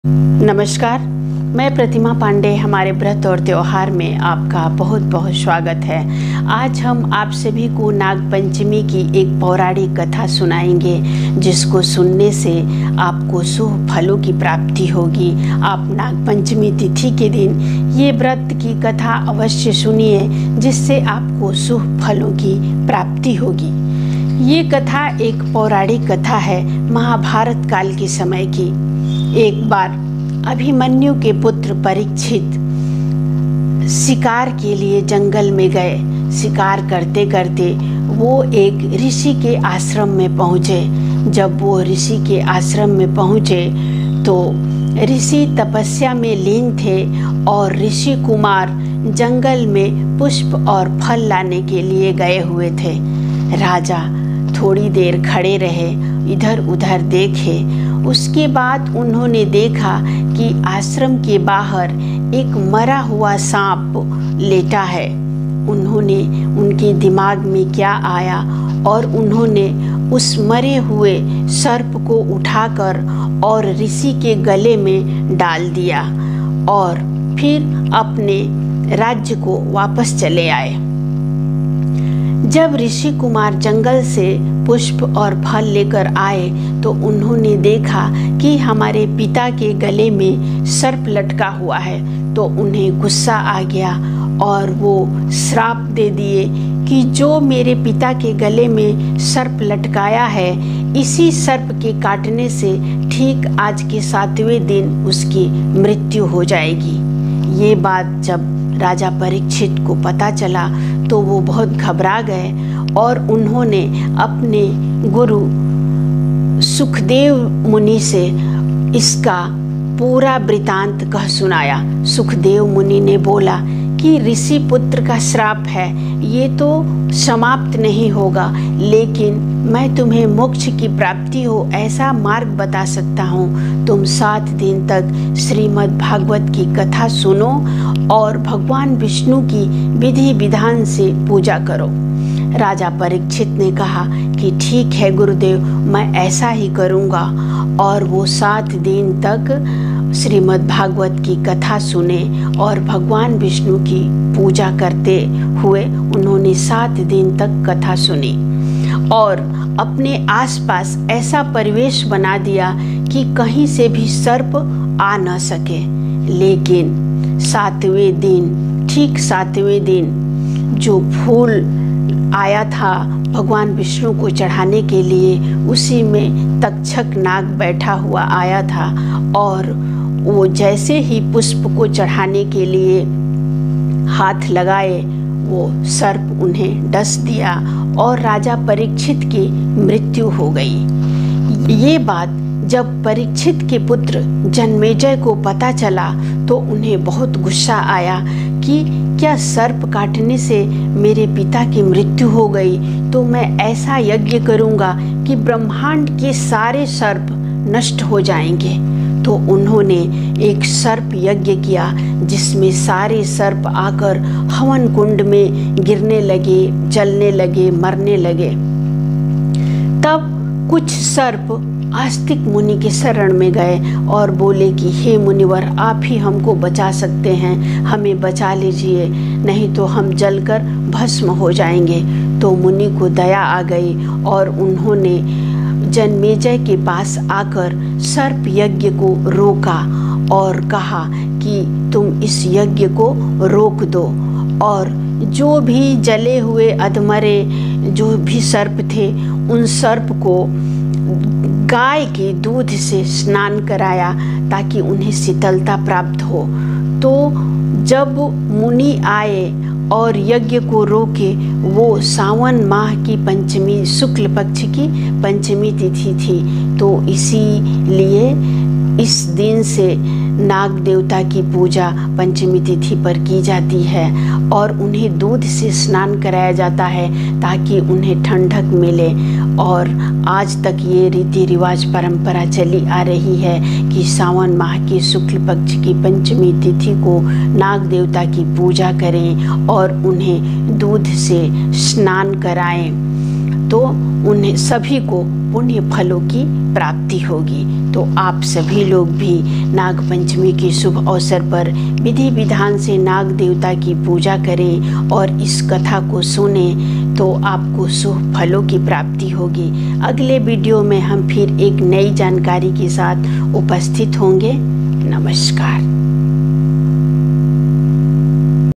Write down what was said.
नमस्कार, मैं प्रतिमा पांडे। हमारे व्रत और त्योहार में आपका बहुत बहुत स्वागत है। आज हम आप सभी को नाग पंचमी की एक पौराणिक कथा सुनाएंगे, जिसको सुनने से आपको शुभ फलों की प्राप्ति होगी। आप नाग पंचमी तिथि के दिन ये व्रत की कथा अवश्य सुनिए, जिससे आपको शुभ फलों की प्राप्ति होगी। ये कथा एक पौराणिक कथा है, महाभारत काल के समय की। एक बार अभिमन्यु के पुत्र परीक्षित शिकार के लिए जंगल में गए। शिकार करते करते वो एक ऋषि के आश्रम में पहुँचे। जब वो ऋषि के आश्रम में पहुँचे तो ऋषि तपस्या में लीन थे और ऋषि कुमार जंगल में पुष्प और फल लाने के लिए गए हुए थे। राजा थोड़ी देर खड़े रहे, इधर उधर देखे। उसके बाद उन्होंने देखा कि आश्रम के बाहर एक मरा हुआ सांप लेटा है। उनके दिमाग में क्या आया और उन्होंने उस मरे हुए सर्प को उठाकर और ऋषि के गले में डाल दिया और फिर अपने राज्य को वापस चले आए। जब ऋषि कुमार जंगल से पुष्प और फल लेकर आए तो उन्होंने देखा कि हमारे पिता के गले में सर्प लटका हुआ है। तो उन्हें गुस्सा आ गया और वो श्राप दे दिए कि जो मेरे पिता के गले में सर्प लटकाया है, इसी सर्प के काटने से ठीक आज के 7वें दिन उसकी मृत्यु हो जाएगी। ये बात जब राजा परीक्षित को पता चला तो वो बहुत घबरा गए और उन्होंने अपने गुरु सुखदेव मुनि से इसका पूरा वृतांत कह सुनाया। सुखदेव मुनि ने बोला कि ऋषि पुत्र का श्राप है, ये तो समाप्त नहीं होगा, लेकिन मैं तुम्हें मोक्ष की प्राप्ति हो ऐसा मार्ग बता सकता हूँ। तुम 7 दिन तक श्रीमद् भागवत की कथा सुनो और भगवान विष्णु की विधि विधान से पूजा करो। राजा परीक्षित ने कहा कि ठीक है गुरुदेव, मैं ऐसा ही करूँगा। और वो 7 दिन तक श्रीमद् भागवत की कथा सुने और भगवान विष्णु की पूजा करते हुए उन्होंने 7 दिन तक कथा सुनी और अपने आसपास ऐसा परिवेश बना दिया कि कहीं से भी सर्प आ न सके। लेकिन 7वें दिन, ठीक 7वें दिन, जो फूल आया था भगवान विष्णु को चढ़ाने के लिए, उसी में तक्षक नाग बैठा हुआ आया था और वो जैसे ही पुष्प को चढ़ाने के लिए हाथ लगाए, वो सर्प उन्हें डस दिया और राजा परीक्षित की मृत्यु हो गई। ये बात जब परीक्षित के पुत्र जन्मेजय को पता चला तो उन्हें बहुत गुस्सा आया कि क्या सर्प काटने से मेरे पिता की मृत्यु हो गई, तो मैं ऐसा यज्ञ करूँगा कि ब्रह्मांड के सारे सर्प नष्ट हो जाएंगे। तो उन्होंने एक सर्प यज्ञ किया, जिसमें सारे सर्प आकर हवन कुंड में गिरने लगे, जलने लगे, मरने लगे। तब कुछ सर्प आस्तिक मुनि के शरण में गए और बोले कि हे मुनिवर, आप ही हमको बचा सकते हैं, हमें बचा लीजिए, नहीं तो हम जलकर भस्म हो जाएंगे। तो मुनि को दया आ गई और उन्होंने जन्मेजय के पास आकर सर्प यज्ञ को रोका और कहा कि तुम इस यज्ञ को रोक दो और जो भी जले हुए अधमरे जो भी सर्प थे, उन सर्प को गाय के दूध से स्नान कराया ताकि उन्हें शीतलता प्राप्त हो। तो जब मुनि आए और यज्ञ को रोके, वो सावन माह की पंचमी, शुक्ल पक्ष की पंचमी तिथि थी। तो इसीलिए इस दिन से नाग देवता की पूजा पंचमी तिथि पर की जाती है और उन्हें दूध से स्नान कराया जाता है ताकि उन्हें ठंडक मिले। और आज तक ये रीति रिवाज परंपरा चली आ रही है कि सावन माह की शुक्ल पक्ष की पंचमी तिथि को नाग देवता की पूजा करें और उन्हें दूध से स्नान कराएं। तो उन्हें सभी को पुण्य फलों की प्राप्ति होगी। तो आप सभी लोग भी नाग पंचमी के शुभ अवसर पर विधि विधान से नाग देवता की पूजा करें और इस कथा को सुने, तो आपको शुभ फलों की प्राप्ति होगी। अगले वीडियो में हम फिर एक नई जानकारी के साथ उपस्थित होंगे। नमस्कार।